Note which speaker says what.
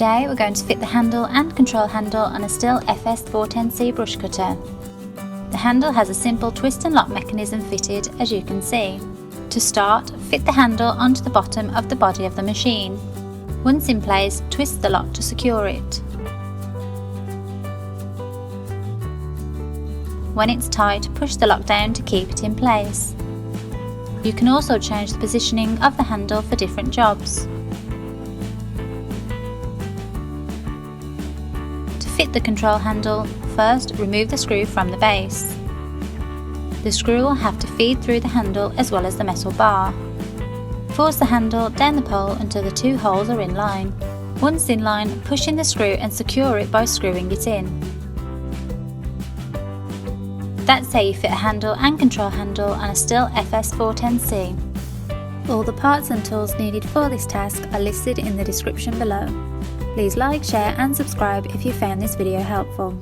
Speaker 1: Today we're going to fit the handle and control handle on a Stihl FS410C Brushcutter. The handle has a simple twist and lock mechanism fitted, as you can see. To start, fit the handle onto the bottom of the body of the machine. Once in place, twist the lock to secure it. When it's tight, push the lock down to keep it in place. You can also change the positioning of the handle for different jobs. To fit the control handle, first remove the screw from the base. The screw will have to feed through the handle as well as the metal bar. Force the handle down the pole until the two holes are in line. Once in line, push in the screw and secure it by screwing it in. That's how you fit a handle and control handle on a Stihl FS410C. All the parts and tools needed for this task are listed in the description below. Please like, share and subscribe if you found this video helpful.